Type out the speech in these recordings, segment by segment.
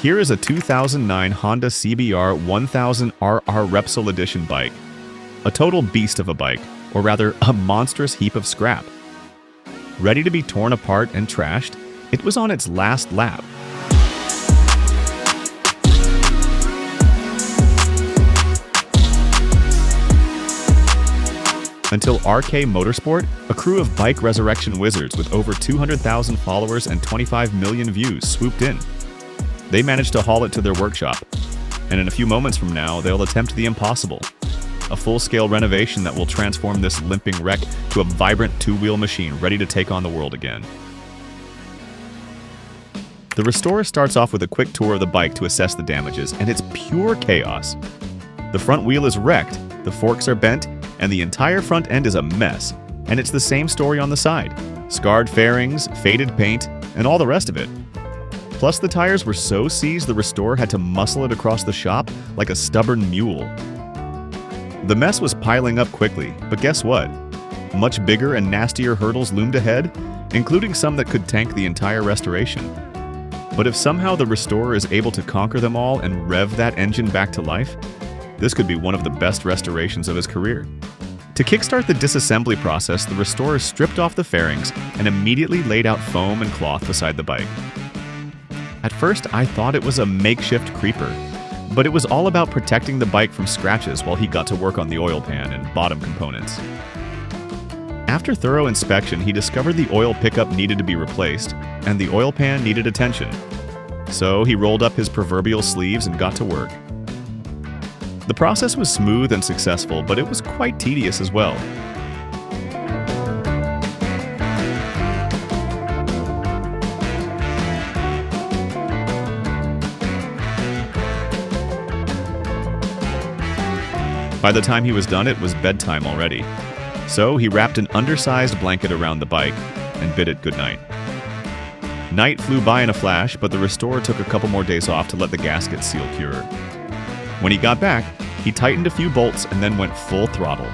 Here is a 2009 Honda CBR 1000RR Repsol Edition bike. A total beast of a bike, or rather, a monstrous heap of scrap. Ready to be torn apart and trashed, it was on its last lap. Until RK Motorsport, a crew of bike resurrection wizards with over 200,000 followers and 25 million views swooped in. They managed to haul it to their workshop, and in a few moments from now, they'll attempt the impossible. A full-scale renovation that will transform this limping wreck to a vibrant two-wheel machine ready to take on the world again. The restorer starts off with a quick tour of the bike to assess the damages, and it's pure chaos. The front wheel is wrecked, the forks are bent, and the entire front end is a mess. And it's the same story on the side. Scarred fairings, faded paint, and all the rest of it. Plus, the tires were so seized the restorer had to muscle it across the shop like a stubborn mule. The mess was piling up quickly, but guess what? Much bigger and nastier hurdles loomed ahead, including some that could tank the entire restoration. But if somehow the restorer is able to conquer them all and rev that engine back to life, this could be one of the best restorations of his career. To kickstart the disassembly process, the restorer stripped off the fairings and immediately laid out foam and cloth beside the bike. At first, I thought it was a makeshift creeper, but it was all about protecting the bike from scratches while he got to work on the oil pan and bottom components. After thorough inspection, he discovered the oil pickup needed to be replaced, and the oil pan needed attention. So he rolled up his proverbial sleeves and got to work. The process was smooth and successful, but it was quite tedious as well. By the time he was done, it was bedtime already. So he wrapped an undersized blanket around the bike and bid it goodnight. Night flew by in a flash, but the restorer took a couple more days off to let the gasket seal cure. When he got back, he tightened a few bolts and then went full throttle.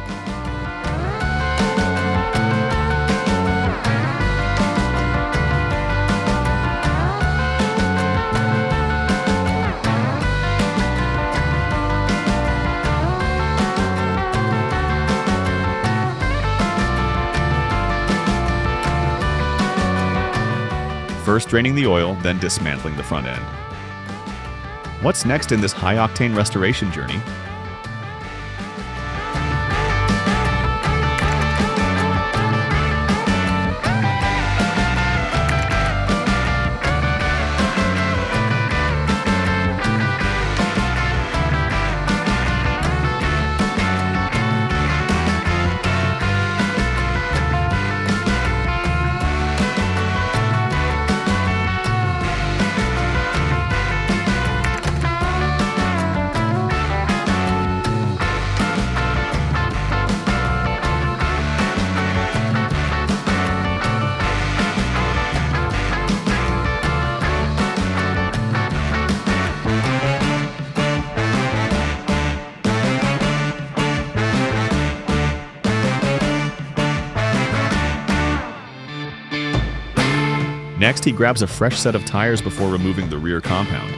First draining the oil, then dismantling the front end. What's next in this high-octane restoration journey? Next, he grabs a fresh set of tires before removing the rear compound.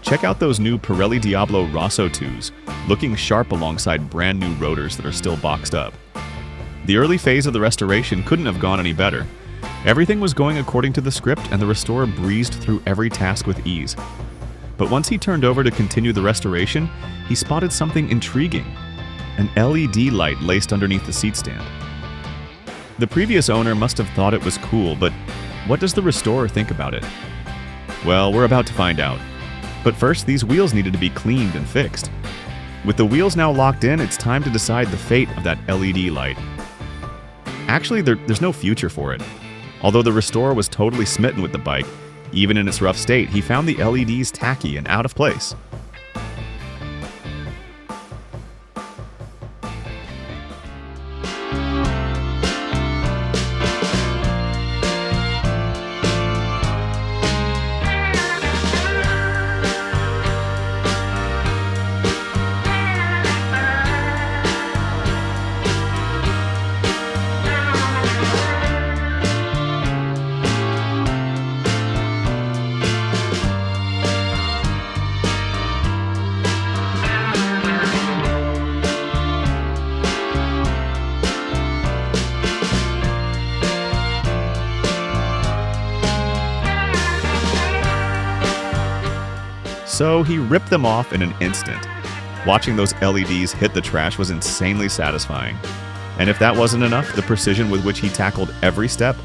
Check out those new Pirelli Diablo Rosso 2s, looking sharp alongside brand new rotors that are still boxed up. The early phase of the restoration couldn't have gone any better. Everything was going according to the script and the restorer breezed through every task with ease. But once he turned over to continue the restoration, he spotted something intriguing: an LED light laced underneath the seat stand. The previous owner must have thought it was cool, but what does the restorer think about it? Well, we're about to find out. But first, these wheels needed to be cleaned and fixed. With the wheels now locked in, it's time to decide the fate of that LED light. Actually, there's no future for it. Although the restorer was totally smitten with the bike, even in its rough state, he found the LEDs tacky and out of place. so he ripped them off in an instant. Watching those LEDs hit the trash was insanely satisfying. And if that wasn't enough, the precision with which he tackled every step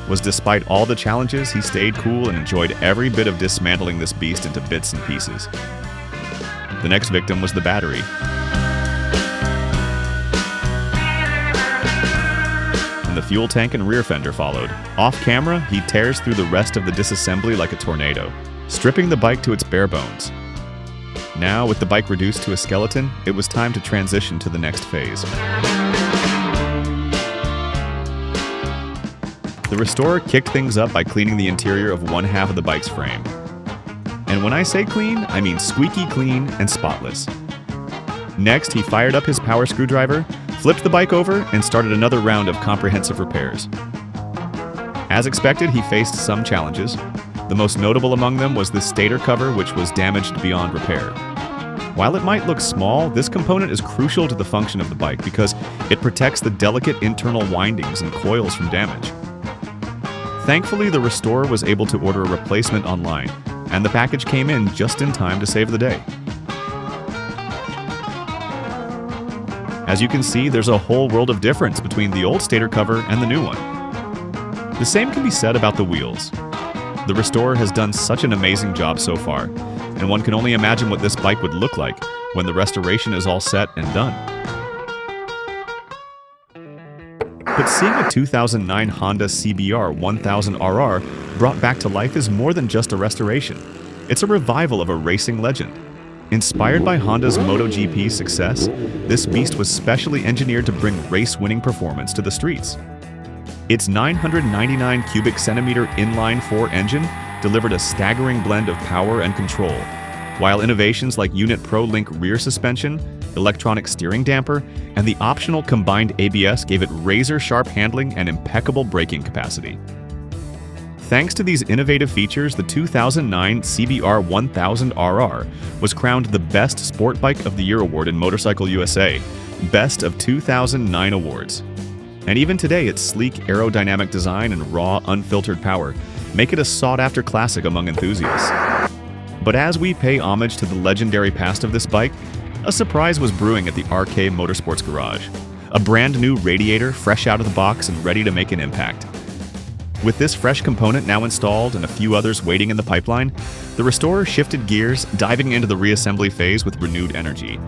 was despite all the challenges, he stayed cool and enjoyed every bit of dismantling this beast into bits and pieces. The next victim was the battery. And the fuel tank and rear fender followed. Off camera, he tears through the rest of the disassembly like a tornado, stripping the bike to its bare bones. Now, with the bike reduced to a skeleton, it was time to transition to the next phase. The restorer kicked things up by cleaning the interior of one half of the bike's frame. And when I say clean, I mean squeaky clean and spotless. Next, he fired up his power screwdriver, flipped the bike over, and started another round of comprehensive repairs. As expected, he faced some challenges. The most notable among them was the stator cover, which was damaged beyond repair. While it might look small, this component is crucial to the function of the bike because it protects the delicate internal windings and coils from damage. Thankfully, the restorer was able to order a replacement online, and the package came in just in time to save the day. As you can see, there's a whole world of difference between the old stator cover and the new one. The same can be said about the wheels. The restorer has done such an amazing job so far, and one can only imagine what this bike would look like when the restoration is all set and done. But seeing a 2009 Honda CBR 1000RR brought back to life is more than just a restoration. It's a revival of a racing legend. Inspired by Honda's MotoGP success, this beast was specially engineered to bring race-winning performance to the streets. Its 999 cubic centimeter inline-4 engine delivered a staggering blend of power and control, while innovations like Unit Pro Link rear suspension, electronic steering damper, and the optional combined ABS gave it razor-sharp handling and impeccable braking capacity. Thanks to these innovative features, the 2009 CBR 1000RR was crowned the Best Sport Bike of the Year award in Motorcycle USA, Best of 2009 awards. And even today, its sleek aerodynamic design and raw, unfiltered power make it a sought-after classic among enthusiasts. But as we pay homage to the legendary past of this bike, a surprise was brewing at the RK Motorsports Garage. A brand new radiator, fresh out of the box and ready to make an impact. With this fresh component now installed and a few others waiting in the pipeline, the restorer shifted gears, diving into the reassembly phase with renewed energy.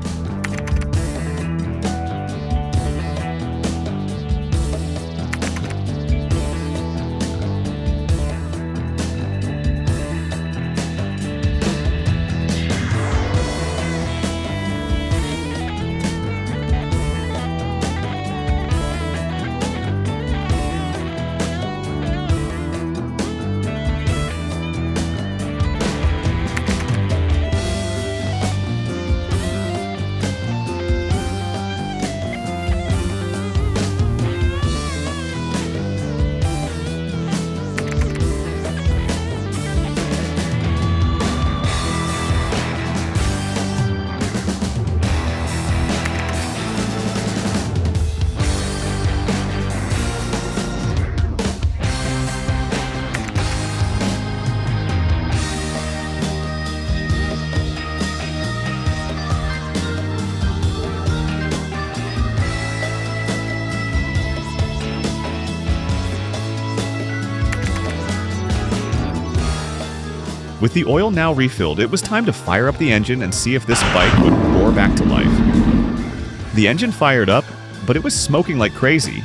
With the oil now refilled, it was time to fire up the engine and see if this bike would roar back to life. The engine fired up, but it was smoking like crazy.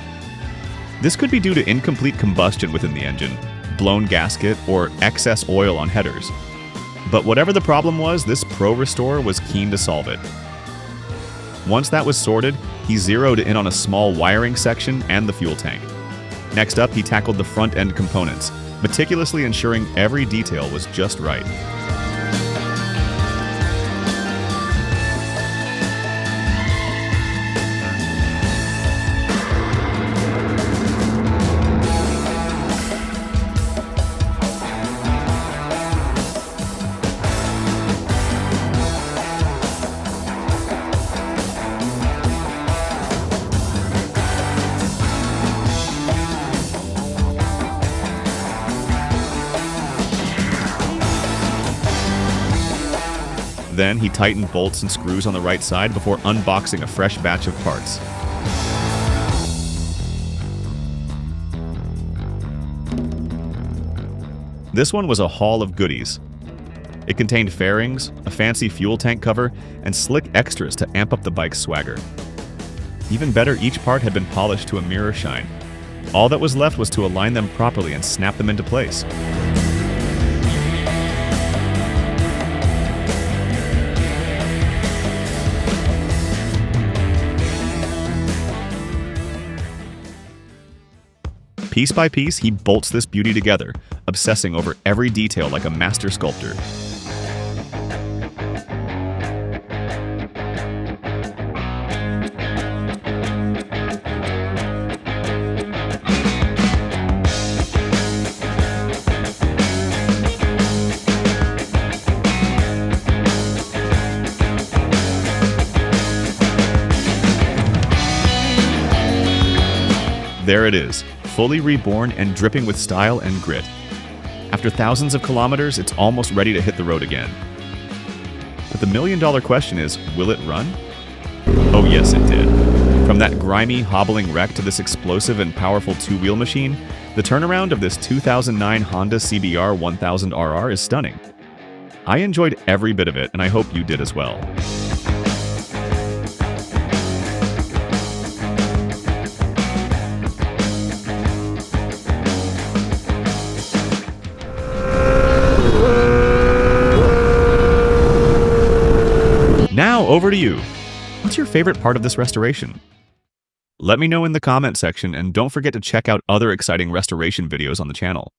This could be due to incomplete combustion within the engine, blown gasket, or excess oil on headers. But whatever the problem was, this pro restorer was keen to solve it. Once that was sorted, he zeroed in on a small wiring section and the fuel tank. Next up, he tackled the front end components, meticulously ensuring every detail was just right. Then he tightened bolts and screws on the right side before unboxing a fresh batch of parts. This one was a haul of goodies. It contained fairings, a fancy fuel tank cover, and slick extras to amp up the bike's swagger. Even better, each part had been polished to a mirror shine. All that was left was to align them properly and snap them into place. Piece by piece, he bolts this beauty together, obsessing over every detail like a master sculptor. There it is, fully reborn and dripping with style and grit. After thousands of kilometers, it's almost ready to hit the road again. But the million-dollar question is, will it run? Oh yes, it did. From that grimy, hobbling wreck to this explosive and powerful two-wheel machine, the turnaround of this 2009 Honda CBR 1000RR is stunning. I enjoyed every bit of it, and I hope you did as well. Now, over to you. What's your favorite part of this restoration? Let me know in the comment section, and don't forget to check out other exciting restoration videos on the channel.